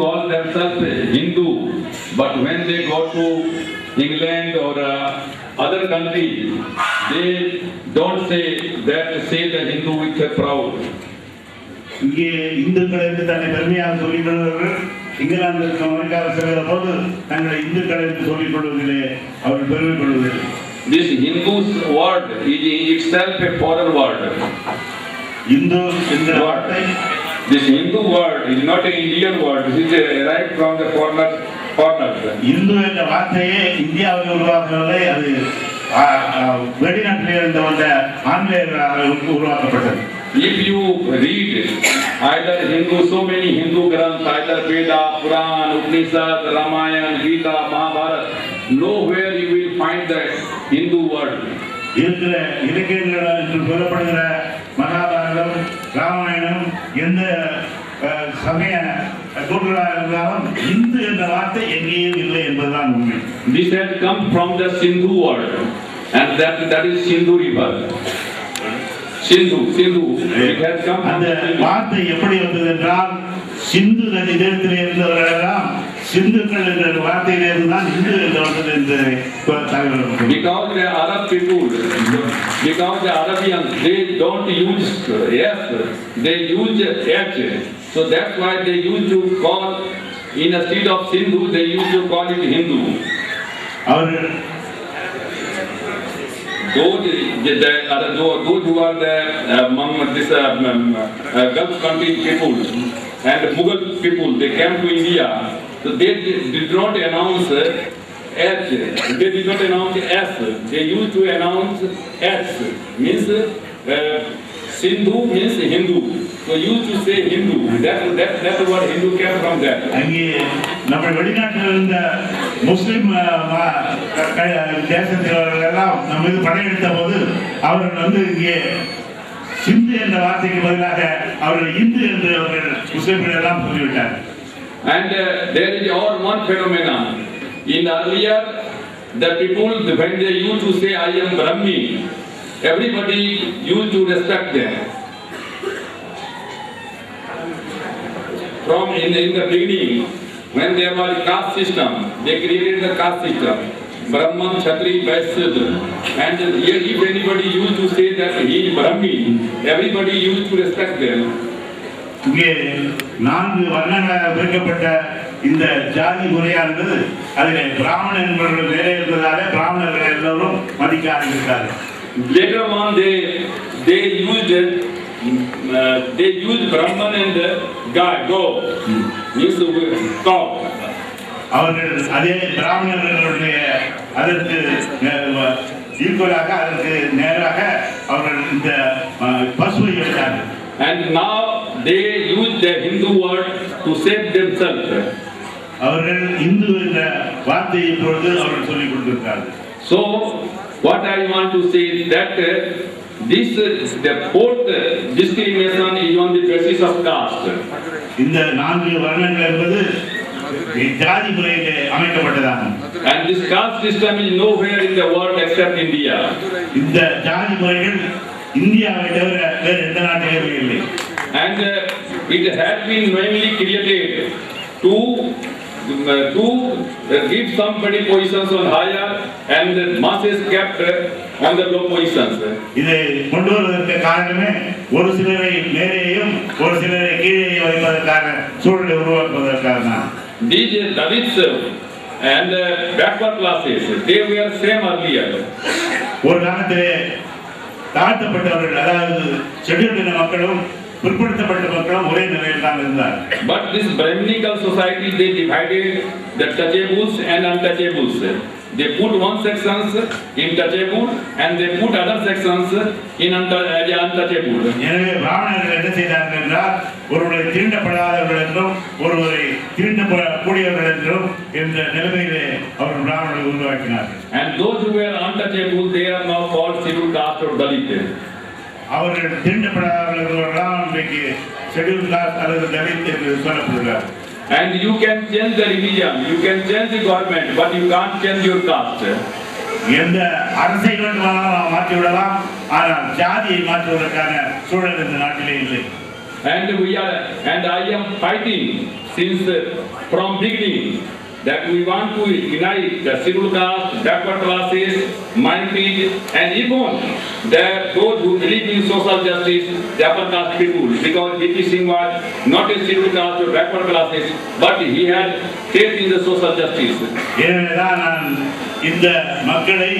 call themselves Hindu, but when they go to England or other countries, they don't say the Hindu with a proud. இங்கே இந்துக்கள் என்று தன்னை பெருமையாக சொல்லிக் கொள்வார்கள். இங்கிலாந்துக்கு அமெரிக்காவில் செல்கிற போது தங்களை இந்துக்கள் என்று சொல்லிக் கொள்வதிலே அவர்கள் பெருமை கொள்வதில்லை. This Hindu's word is itself a foreign word. Hindu என்ற வார்த்தை, this Hindu word is not an Indian word. This is right from the foreigners. Hindu என்ற வார்த்தையே இந்தியாவில் உருவாக்கவில்லை, அது வெளிநாட்டிலே இருந்து வந்த ஆங்கிலேயர்களால் உருவாக்கப்பட்டது. If you read either Hindu, so many Hindu Granths, either Veda, Puran, Upanishad, Ramayana, Gita, Mahabharata, nowhere you will find the Hindu word. இருக்கிற இலக்கியங்கள் என்று சொல்லப்படுகிற மகாபாரதம், ராமாயணம், எந்த சமய நூல்களாக இருந்தாலும் இந்து என்ற வார்த்தை எங்கேயும் இல்லை என்பதுதான் உண்மை. This has come from the Sindhu word, and that is Sindhu river. Sindhu. It has come from அந்த வார்த்தை எப்படி வந்தது என்றால் சிந்து நதி தேசத்திலே இருந்தவர்களெல்லாம் சிந்துக்கள் என்ற வார்த்தையிலிருந்து தான் இந்து என்று வந்தது என்று தகவல். Because the Arab people, because the Arabians, they don't use yes, they use h. So that's why they used to call, instead of Sindhu, they used to call it Hindu. அவர்கள் those who are the Gulf country people and Mughal people, they came to India, so they did not announce H, they did not announce S, they used to announce S, means Sindhu means Hindu, so used to say Hindu. That's what Hindu came from that. அங்கே நம்ம வெளிநாட்டில் இருந்த முஸ்லிம் தேசத்திலெல்லாம் நம்ம இது படையெடுத்த போது அவர்கள் இங்கே சிந்து என்ற வார்த்தைக்கு பதிலாக அவர்கள் இந்து என்று அவர்கள் முஸ்லிம்கள் எல்லாம் சொல்லிவிட்டார். And there is one phenomenon. In earlier, the people, when they used to say I am Brahmi, everybody used to respect them. From in the beginning, when there was caste system, they created the caste system. Brahman, Kshatriya, Vaishya, and if anybody used to say that he is Brahmi, everybody used to respect them. இங்கே 4 வர்ணங்களாக பிரிக்கப்பட்ட இந்த ஜாதி முறையானது அதிலே பிராமணன் என்பவர்கள் வேற இருந்ததாலே பிராமணர்கள் எல்லோரும் மதிக்க ஆரம்பித்தார்கள். Later on, they used Brahman and go means cow. அவர்கள் அதே பிராமணர்களுடைய அதற்கு ஈக்குவலாக அதற்கு நேராக அவர்கள் இந்த பசுவை எடுத்தார்கள். And now they use the Hindu word to save themselves. அவர்கள் இந்து என்ற வார்த்தையை இப்பொழுது அவர்கள் சொல்லிக் கொண்டிருக்கிறார்கள். So what I want to say is that the fourth discrimination is on the basis of caste. இந்த 4 வர்ணங்கள் என்பது ஜாதி முறையிலே அமைக்கப்பட்டதாகும். And this caste system is nowhere in the world except India. இந்த ஜாதி முறைகள் இந்தியாவை தவிர வேறு எந்த நாட்டிலும் இல்லை. And it has been mainly created to give somebody positions on higher and masses kept on the low positions. இதை கொண்டு வருவதற்கு காரணமே ஒரு சிலரை மேலேயும் ஒரு சிலரை கீழேயும் வைப்பதற்கான சூழலை உருவாக்குவதற்காக தான். These Dalits and backward classes, they were same earlier. ஒரு காலத்திலே தாழ்த்தப்பட்டவர்கள், அதாவது ஷெட்யூல்டு மக்களும் பிற்படுத்தப்பட்ட மக்களும் ஒரே நிலையில் தான் இருந்தார். But this Brahminical society, they divided the touchables and untouchables. They put one sections in touchable and they put other sections in untouchable. எனவே பிராமணர்கள் என்ன செய்தார்கள் என்றால் ஒருவரை தீண்டப்படாதவர்கள் என்றும் ஒருவரை தீண்டக்கூடியவர்கள் என்றும் என்ற நிலைமையிலே அவர்கள் பிராமணர்களை உருவாக்கினார்கள். And those who were untouchable, they are now called scheduled caste or Dalit. அவர்கள் தீண்டப்படாதவர்களெல்லாம் இன்றைக்கு ஷெட்யூல்டு காஸ்ட் அல்லது தலித் என்று சொல்லப்படுகிறார். And you can change the religion, you can change the government, but you can't change your caste. எந்த அரசை வேண்டுமானாலும் மாற்றி விடலாம், ஆனால் ஜாதியை மாற்றுவதற்கான சூழல் இந்த நாட்டிலே இல்லை. and I am fighting since from beginning that we want to unite the scheduled caste, backward classes, minorities, and even those who believe in social justice, the upper caste people, because B.P. Singh was not a scheduled caste or backward classes, but he had faith in the social justice. எனவேதான் நான் இந்த மக்களை,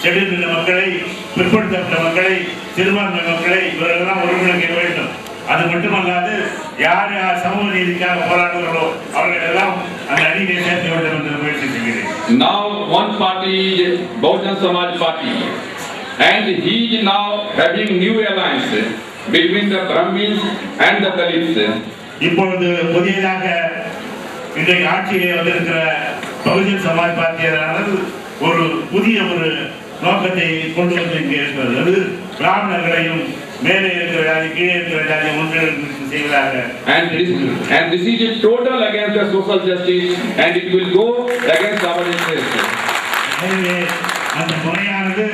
செடுகின்ற மக்களை, பிற்படுத்தப்பட்ட மக்களை, சிறுபான்மை மக்களை இவரெல்லாம் ஒருங்கிணைக்க வேண்டும். அது மட்டுமல்லாது யார் யார் சமூக நீதிக்காக போராடுகிறார்களோ அவர்கள் எல்லாம் அந்த அணியை சேர்த்து வேண்டும் என்று முயற்சி செய்கிறேன். Now one party is Bahujan Samaj Party, and he is now having new alliance between the Brahmins and the Dalits. இப்பொழுது புதியதாக இன்றைக்கு ஆட்சியிலே வந்திருக்கிற பகுஜன் சமாஜ் பார்ட்டியானது ஒரு புதிய ஒரு நோக்கத்தை கொண்டு வந்து இங்கே இருக்கிறது. அது பிராமணர்களையும் மேலே இருக்கிற ஜாதி கீழே இருக்கிற ஜாதி ஒன்றிணைந்து செய்வதாக. And this is a total against the social justice, and it will go against our interests. எனவே அந்த முறையானது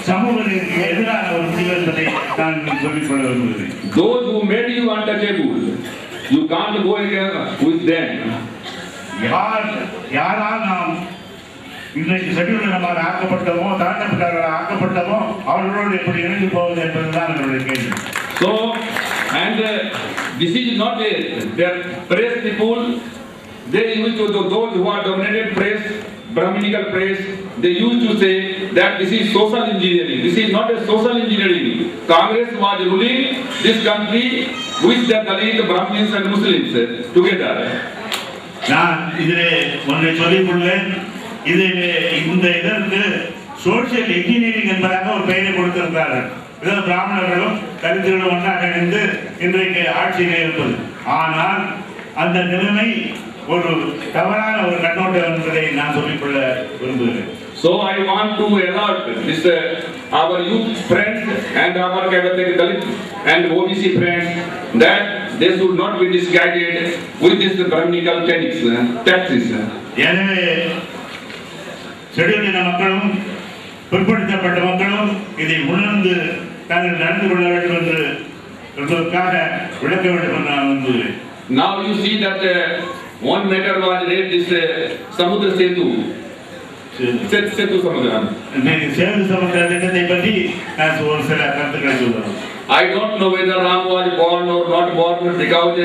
சமூக நீதிக்கு எதிரான ஒரு முடிவு என்பதை நான் சொல்லிக்கொள்ள விரும்புகிறேன். Those who made you untouchable, you can't go against with them. யாரால் நாம் இன்றைக்கு செடியூலமாக ஆக்கப்பட்டோமோ, தாழ்த்தப்பட்டவர்களாக ஆக்கப்பட்டோமோ அவர்களோடு எப்படி இணைந்து போவது என்பதுதான் என்னுடைய கேள்வி. So, and this is not a the press people. They used to those who are dominated press, Brahminical press. They used to say that this is social engineering. This is not a social engineering. Congress was ruling this country with the Dalit, Brahmins and Muslims together. நான் இதிலே ஒன்றை சொல்லிக் கொள்வேன். இந்த இதற்கு social engineering என்பதாக ஒரு பெயரை கொடுத்திருக்கிறார்கள். இதில் பிராமணர்களும் தலித்துகளும் ஒன்றாக இணைந்து இன்றைக்கு ஆட்சியிலே இருப்பது. ஆனால் அந்த நிலைமை ஒரு தவறான ஒரு கண்ணோட்டம் என்பதை நான் சொல்லிக்கொள்ள விரும்புகிறேன். So I want to alert this our youth friends and our Dalit and OBC friends that they should not be misguided with this Brahminical tactics. எனவே செடியூலின மக்களும் பிற்படுத்தப்பட்ட மக்களும் இதை உணர்ந்து தாங்கள் நடந்து கொள்ள வேண்டும் என்று என்பதற்காக விளக்க வேண்டும் என்று நான் விரும்புகிறேன். Now you see that one matter was raised, this Samudra Setu. Setu Samudra. Setu சமுத்திர திட்டத்தை பற்றி நான் ஒரு சில கருத்துக்களை சொல்றேன். I don't know whether Ram was born or not born, because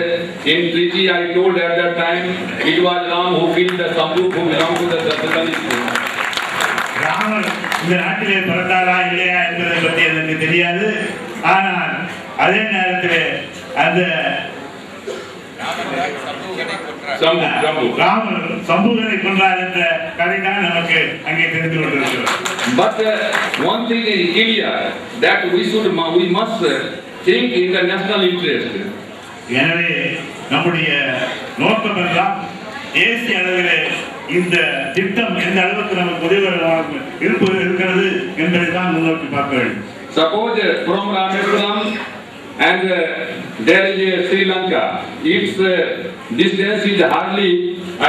in treaty I told at that time it was Ram who killed the Samudra who belonged to the Dalits. Ramar இந்த நாட்டிலே பிறந்தாரா இல்லையா என்பதை பற்றி எனக்கு தெரியாது. ஆனால் அதே நேரத்தில் அந்த ராமர் சம்பூகனை கொன்றார் என்ற கதை தான் நமக்கு அங்கே தெரிந்து கொண்டிருக்கிறது. But one thing is clear, that we must think in the national interest. எனவே நம்முடைய நோக்கம் எல்லாம் தேசிய அளவிலே இந்த திட்டம் எந்த அளவுக்கு நமக்கு உதவிகரமாக இருக்கிறது என்பதை தான் முன்னோக்கி பார்க்க வேண்டும். Suppose from Rameswaram and there is Sri Lanka, its distance is hardly,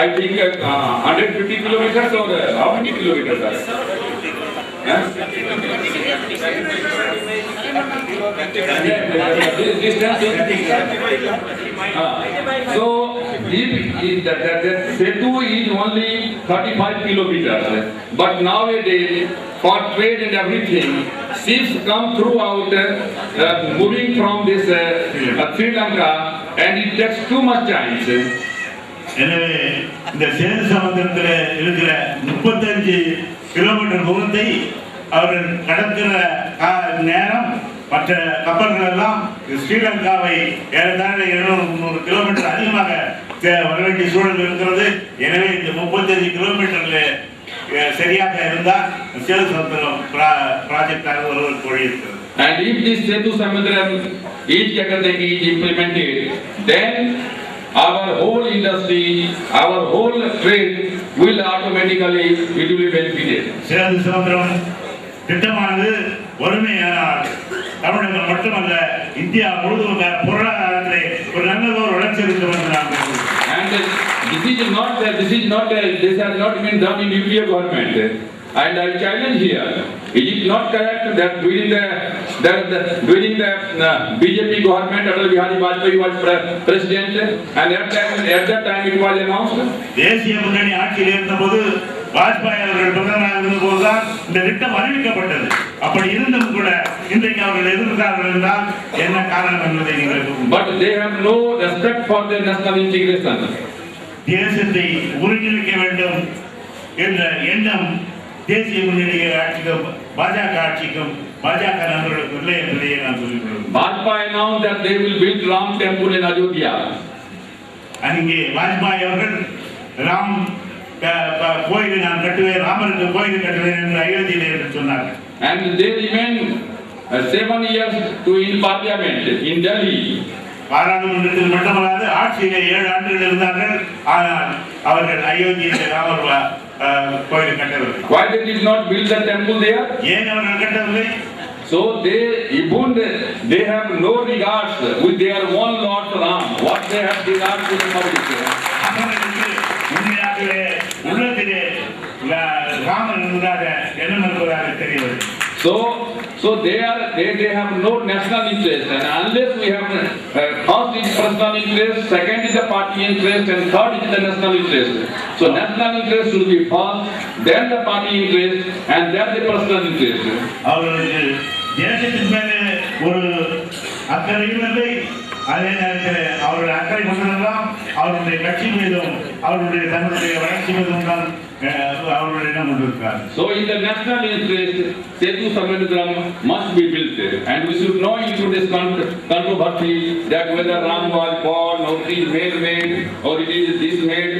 I think, 150 kilometers or how many kilometers? So if that Setu is only 35 kilometers, but nowadays for trade and everything, ships come throughout, moving from this Sri Lanka, and it takes too much time. எனவே இந்த சேது சமுத்திரத்தில் இருக்கிற 35 kilometre தூரத்தை அவர்கள் கடக்கிற நேரம் மற்ற கப்பல்கள் எல்லாம் ஸ்ரீலங்காவை ஏறத்தாழ 200-300 கிலோமீட்டர் அதிகமாக வர வேண்டிய சூழல் இருக்கிறது. எனவே இந்த 35 கிலோமீட்டர்ல சரியாக இருந்தால் சேது சமுத்திரம் ப்ராஜெக்டாக ஒருவருக்கு வழி இருக்கிறது. And if this Setu Samudram is implemented, then our whole industry, our whole trade will automatically be benefited. Setu சமுத்திரம் திட்டமானது ஒருமையானால் தமிழகம் மட்டுமல்ல இந்தியா முழுவதும் பொருளாதாரத்திலே ஒரு நல்ல ஒரு வளர்ச்சி இருக்கும் என்று நான் நம்புகிறேன். And this has not been done in nuclear government. And I challenge here Is it not correct that during the BJP government, Atal Bihari Vajpayee was president, and at that time it was announced? தேசிய முன்னணி ஆட்சியில் இருந்தபோது வாஜ்பாய் அவர்கள் பிரதமராக இருந்தபோதுதான் இந்த திட்டம் அறிவிக்கப்பட்டது. அப்படி இருந்தும் கூட இன்றைக்கு அவர்கள் எதிர்க்கிறார்கள் என்றால் என்ன காரணம் என்பதை நீங்கள் But they have no respect for the national integration. தேசத்தை ஒருங்கிணைக்க வேண்டும் என்ற எண்ணம் தேசிய முன்னணி ஆட்சிக்கும் பாஜக ஆட்சிக்கும் பாஜக நண்பர்களுக்கு இல்லை என்பதையே நான் சொல்லிக்கொள்கிறேன். Vajpayee announced that they will build Ram temple in Ayodhya. அங்கே வாஜ்பாய் அவர்கள் ராம் கோயிலை நான் கட்டுவேன், ராமருக்கு கோயில் கட்டுவேன் என்று அயோத்தியிலே என்று சொன்னார். And they remained 7 years in parliament in Delhi. பாராளுமன்றத்தில் மட்டுமல்லாது ஆட்சியிலே 7 ஆண்டுகள் இருந்தார்கள். ஆனால் அவர்கள் அயோத்தியிலே ராமர் கோயில் கட்டவில்லை. Why they did not build the temple there? ஏன் அவர்கள் கட்டவில்லை? So they have no regards with their own Lord Ram. What they have regard to the public. அவர்களுக்கு உண்மையாகவே உள்ளத்திலே ராமன் என்பதாக எண்ணம் இருப்பதாக தெரியவில்லை. So they have no national interest, and unless we have first is personal interest, second is the party interest, and third is the national interest. So national interest should be first, then the party interest, and then the personal interest. அவர்களுக்கு தேசத்தின் மேலே ஒரு அக்கறையும் இல்லை, அதே நேரத்தில் அவருடைய அக்கறை கொண்டதெல்லாம் அவருடைய கட்சி மீதும் அவருடைய தன்னுடைய வளர்ச்சி மீதும் தான் அவருடைய எண்ணம் கொண்டிருக்கிறார். So in the national interest, Setu Samudram must be built, and we should not into this controversy that whether Ram was born or it is man-made or it is this made.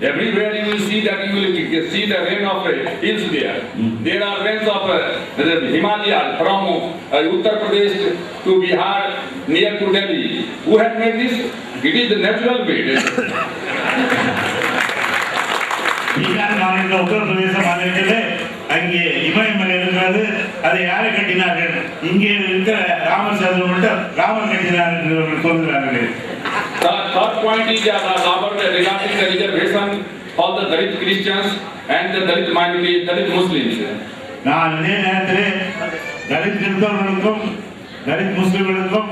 Everywhere you will see that you will see the rain of hills there. There are rains of the Himalayas from Uttar Pradesh to Bihar near to Delhi. Who has made this? It is the natural made. Bihar மாநிலம் உத்தரப்பிரதேச மாநிலத்திலே அங்கே இமயமலை இருக்கிறது. அதை யாரை கட்டினார்கள்? இங்கே இருக்கிற ராமர் சதுரம் மட்டும் ராமர் கட்டினார் என்று சொல்கிறார்கள். The third point is about regarding the reservation for the Dalit Christians and the Dalit minority, Dalit Muslims. நான் இதே நேரத்திலே தலித் கிறிஸ்தவர்களுக்கும் தலித் முஸ்லிம்களுக்கும்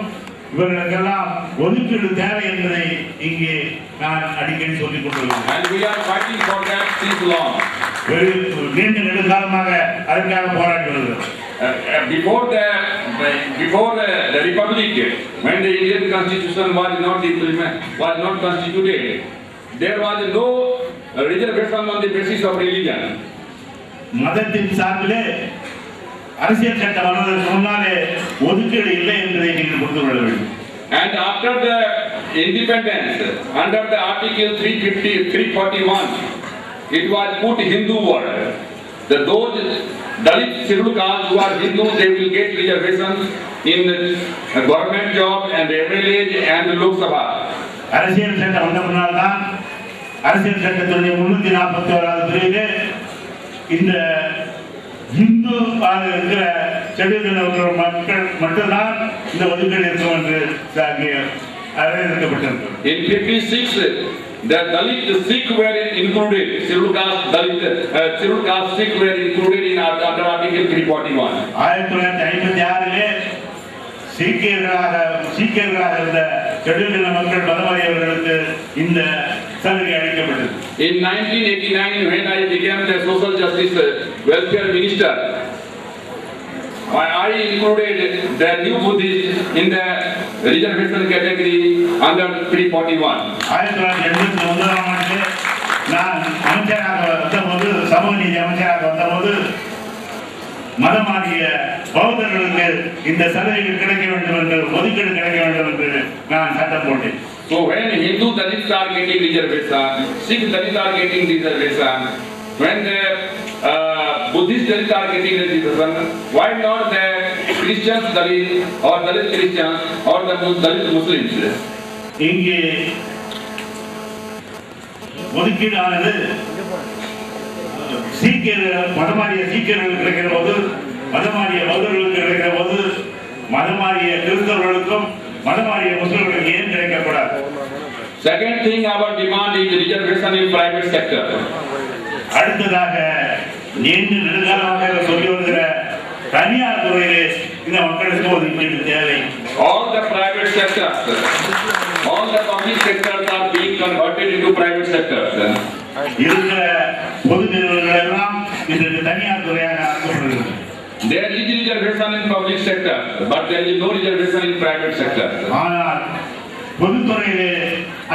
இவர்களுக்கெல்லாம் ஒதுக்கீடு தேவை என்பதை இங்கே நான் அடிக்கடி சொல்லிக் கொண்டிருக்கிறேன். And we are fighting for that since long. நீண்ட நெடுங்காலமாக அதற்காக போராடி வருகிறோம். Before the republic, when the Indian constitution was not constituted, there was no reservation on the basis of religion. மதத்தின் சார்பிலே அரசியல் சட்டம் வருவதற்கு முன்னாலே ஒதுக்கீடு இல்லை என்பதை நீங்கள் புரிந்து கொள்ள வேண்டும். And after the independence, under the Article 341, it was put Hindu word. Those Dalit scheduled castes who are Hindu, they will get reservations in government job and MLA and Lok Sabha. அரசியல் சட்டம் வந்த முன்னால் தான் அரசியல் சட்டத்துடைய 341வது பிரிவிலே இந்த இந்து இருக்கிற செடிகள் மக்கள் மட்டும்தான் இந்த ஒதுக்கீடு இருக்கும் என்று அறிவிக்கப்பட்டிருக்கிறது. In 56, the Dalit Sikh were included. Scheduled caste Sikh were included in under Article 341. 1956 சீக்கியர்களாக இருந்த செடிகள் மக்கள் மதவாதியவர்களுக்கு இந்த சலுகை அளிக்கப்பட்டது. In 1989, when I became the social justice welfare minister, I included the new Buddhists in the reservation category under 341. 1989 ஆண்டு நான் அமைச்சராக வந்தபோது, சமூக நீதி அமைச்சராக வந்தபோது மதமாகிய பௌத்தர்களுக்கு இந்த சலுகைகள் கிடைக்க வேண்டும் என்று, ஒதுக்கீடு கிடைக்க வேண்டும் என்று நான் சட்டம் போட்டேன். So when Hindu Dalits are getting reservation, Sikh Dalits are getting reservation, when the Buddhist Dalits are getting reservation, why not the Christians Dalit or Dalit Christians or the Dalit Muslims? இங்கே ஒதுக்கீடு ஆனது சீக்கியர்கள் மதமாறிய சீக்கியர்களுக்கு கிடைக்கிற போது, மதமாறிய பௌத்தர்களுக்கு கிடைக்கிற போது, மதமாறிய கிறிஸ்தவர்களுக்கும் மதமாறிய முஸ்லிம்களுக்கு ஏன் கிடைக்கக்கூடாது? Second thing our demand is reservation in private sector. அடுத்ததாக நீண்ட நெடுங்காலமாக சொல்லி வருகிற தனியார் துறையிலே இந்த மக்களுக்கு ஒதுக்கீடு தேவை. All the private sectors, all the public sectors are being converted into private sectors. இருக்கிற பொது நிறுவனங்கள் எல்லாம் இன்றைக்கு தனியார் துறையாக ஆக்கப்படுகிறது. There is reservation in public sector, but there is no reservation in private sector. ஆனால் பொதுத்துறையிலே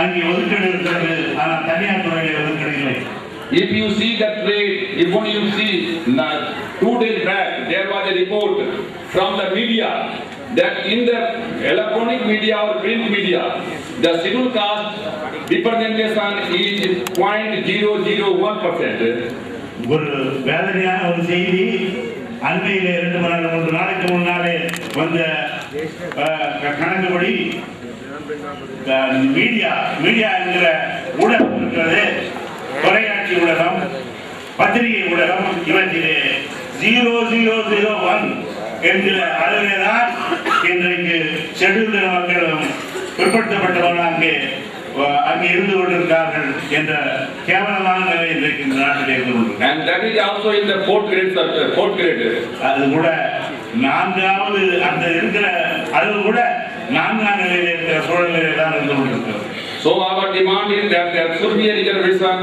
அங்கே ஒதுக்கீடு இருக்கிறது, ஆனால் தனியார் துறையிலே ஒதுக்கீடு இல்லை. If you see that trade, even you see 2 days back, there was a report from the media that in the electronic media or print media, the scheduled caste representation is 0.001%. ஒரு வேதனையான ஒரு செய்தி. அண்மையிலே 2-3 நாளைக்கு முன்னாலே வந்த கணக்குப்படி மீடியா என்கிற ஊடகம் இருக்கிறது, தொலைக்காட்சி ஊடகம், பத்திரிகை ஊடகம், இவற்றிலே 0001 என்கிற அளவில்தான் இன்றைக்கு ஷெட்யூல்டு மக்களும் பிற்படுத்தப்பட்டவர்கள் அங்கே இருந்து கொண்டிருக்கிறார்கள் என்ற கேவலமான நிலை இன்றைக்கு இந்த நாட்டில் இருந்து கொண்டிருக்கிறது. And that is also in the fourth grade. அது கூட 4வது அந்த இருக்கிற அளவு கூட 4ஆம் நிலையில் இருக்கிற சூழலிலே தான் இருந்து கொண்டிருக்கிறது. So our demand is that there should be a reservation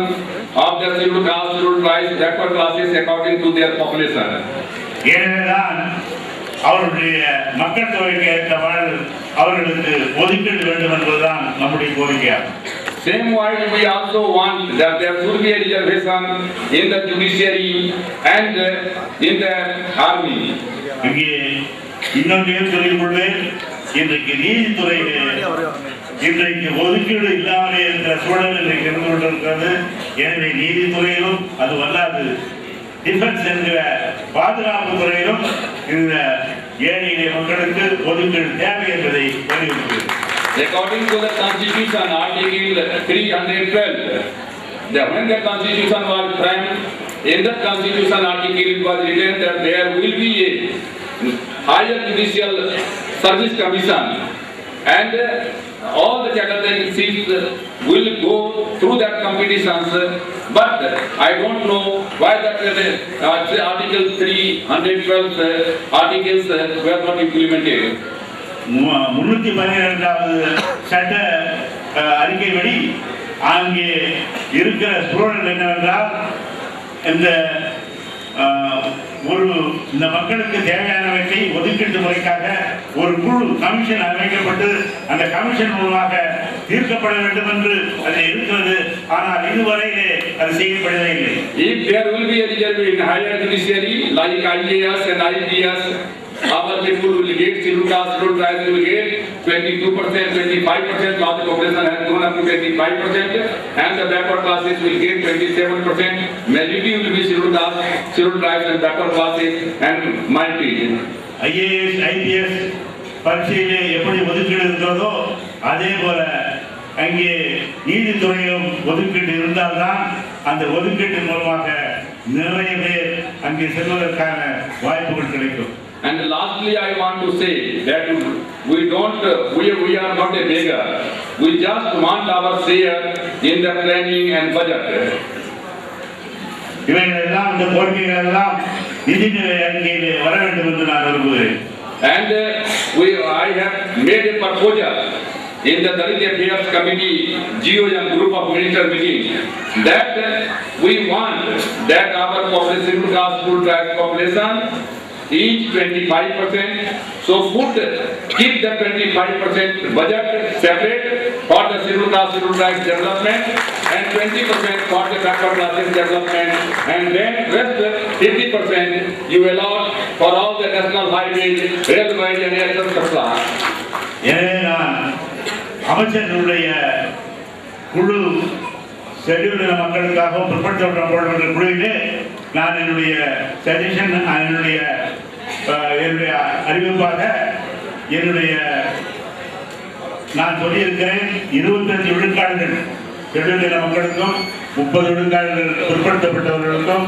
of the scheduled caste, scheduled tribes, backward classes according to their population. ஏனென்றால் அவருடைய மக்கள் தொகைக்கு ஏற்றவாறு அவர்களுக்கு ஒதுக்கீடு வேண்டும் என்பதுதான் நம்முடைய கோரிக்கையாகும். Same way we also want that there should be a reservation in the judiciary and in the army. இங்கே இன்னொன்றையும் சொல்லிக் கொள்வேன். இன்றைக்கு நீதித்துறையிலே இன்றைக்கு ஒதுக்கீடு இல்லாமலே இருக்கிற சூழல் இன்றைக்கு இருந்து கொண்டிருக்கிறது. எனவே நீதித்துறையிலும் அது வல்லாது டிஃபென்ஸ் என்கிற பாதுகாப்பு துறையிலும் இந்த ஏழை மக்களுக்கு ஒதுக்கீடு தேவை என்பதை வலியுறுத்துகிறது. According to the Constitution, Article 312, when the Constitution was framed, in the Constitution article it was written that there will be a higher judicial service commission and all the cadet seats will go through that competitions, but I don't know why that article 312 articles were not implemented. 312வது சட்ட அறிக்கைப்படி அங்கே இருக்கிற சூழல் என்னவென்றால் இந்த மக்களுக்கு தேவையானவற்றை ஒதுக்கீட்டு முறைக்காக ஒரு குழு கமிஷன் அமைக்கப்பட்டு அந்த கமிஷன் மூலமாக தீர்க்கப்பட வேண்டும் என்று அது இருக்கிறது. ஆனால் இதுவரையிலே அது செய்யப்படவே இல்லை. If there will be a reservation in higher judiciary like IAS and IPS, our people will get scheduled caste, scheduled tribes will get 22%, 25%. Now the population has grown up to 25%, and the backward classes will get 27%. Majority will be scheduled caste, scheduled tribes, and backward classes and minority. IAS, IPS பரீட்சையிலே எப்படி ஒதுக்கீடு இருக்கிறதோ அதே போல அங்கே நீதித்துறையிலும் ஒதுக்கீடு இருந்தால்தான் அந்த ஒதுக்கீட்டின் மூலமாக நிறைய பேர் அங்கே செல்வதற்கான வாய்ப்புகள் கிடைக்கும். And lastly, I want to say that we are not a beggar. We just want our share in the planning and budget. இவைகள் எல்லாம் இந்த கோரிக்கைகள் எல்லாம் நிதிநிலை அறிக்கையிலே வர வேண்டும் என்று நான் விரும்புகிறேன். And I have made a proposal in the Dalit Affairs Committee, GOM group of minister meeting, that we want that our population, caste, tribe population each 25%. So keep the 25% budget separate for the scheduled caste, scheduled tribes development and 20% for the backward classes development, and then rest 50% you allot for all the national highways, railways and air supply. எனவே நான் அமைச்சர்களுடைய குழு scheduled மக்களுக்காகவும் பிற்படுத்தப்பட்ட குழுவிலே நான் என்னுடைய suggestion என்னுடைய அறிவிப்பாக நான் சொல்லியிருக்கிறேன். 25 விழுக்காடுகள் ஷெட்யூல்டு மக்களுக்கும், 30 விழுக்காடுகள் பிற்படுத்தப்பட்டவர்களுக்கும்,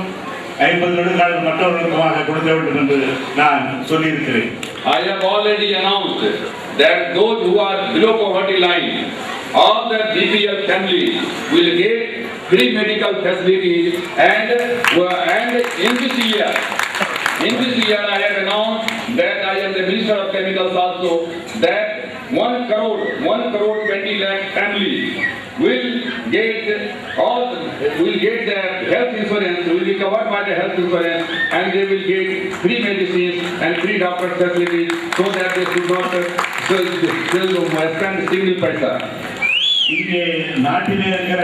50 விழுக்காடுகள் மற்றவர்களுக்குமாக கொடுக்க வேண்டும் என்று நான் சொல்லியிருக்கிறேன். I have already announced that those who are below poverty line, all the BPL families will get free medical facilities, and in this year In this year I have announced that I am the Minister of Chemicals also, that 1 crore 20 lakh family will get the health insurance, will be covered by the health insurance, and they will get free medicines and free doctor facilities so that they should not spend single paisa. இங்கே நாட்டிலே இருக்கிற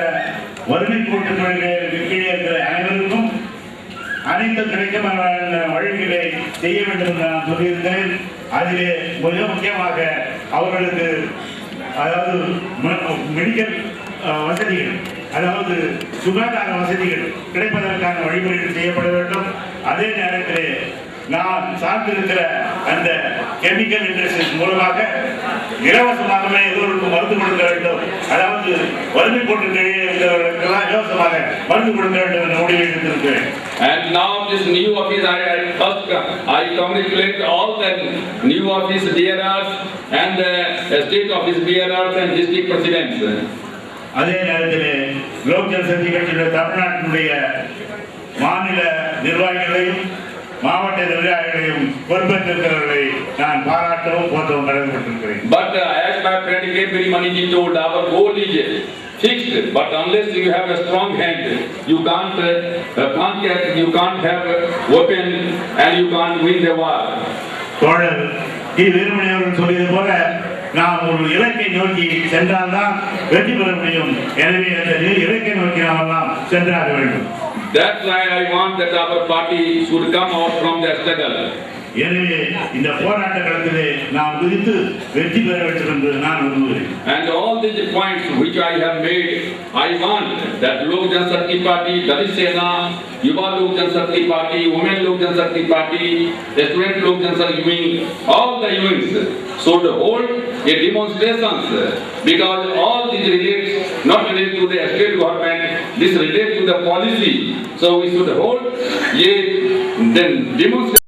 வறுமை கோட்டுகளிலே கீழே இருக்கிற அனைவருக்கும் அனைத்து கிடைக்குமான வழிகளை செய்ய வேண்டும் என்று நான் சொல்லியிருந்தேன். அதிலே மிக முக்கியமாக அவர்களுக்கு அதாவது மெடிக்கல் வசதிகள், அதாவது சுகாதார வசதிகள் கிடைப்பதற்கான வழிமுறைகள் செய்யப்பட வேண்டும். அதே நேரத்தில் நான் சார்ந்திருக்கிற அந்த கெமிக்கல் இண்டஸ்ட்ரீஸ் மூலமாக இலவசமாகவே எல்லோருக்கும் மருந்து கொடுக்க வேண்டும். அதாவது வறுமை கோட்டு கீழே இருக்கிறவர்களுக்கெல்லாம் இலவசமாக மருந்து கொடுக்க வேண்டும் என்ற முடிவை எடுத்திருக்கிறேன். And now this new office, I congratulate all the new office bearers and the state office bearers and district presidents. அதே நேரத்தில் லோக் ஜனசக்தி கட்சியுடைய தமிழ்நாட்டினுடைய மாநில நிர்வாகிகளையும் மாவட்ட நிர்வாகிகளையும் பொறுப்பேற்றிருக்கிறவர்களை நான் பாராட்டவும் போற்றவும் கடமைப்பட்டிருக்கிறேன். But as my friend K.P. Maniji told, our goal is fixed. But unless you have a strong hand, you can't have weapon and you can't win the war. தோழர் D. Veeramani அவர்கள் சொல்லியது போல நாம் ஒரு இலக்கை நோக்கி சென்றால்தான் வெற்றி பெற முடியும். எனவே அந்த இலக்கை நோக்கி நாம் எல்லாம் சென்றாக வேண்டும். That's why I want that our party should come out from the struggle. எனவே இந்த போராட்ட களத்திலே நாம் குறித்து வெற்றி பெற வேண்டும் என்று நான் விரும்புகிறேன். And all these points which I have made, I want that Lok Janshakti Party, Dalit Sena, Yuva Lok Janshakti Party, Women Lok Janshakti Party, Student Lok Janshakti Wing, all the units should hold a demonstrations, because all these relates not related to the state government, this relates to the policy. So we should hold a demonstration.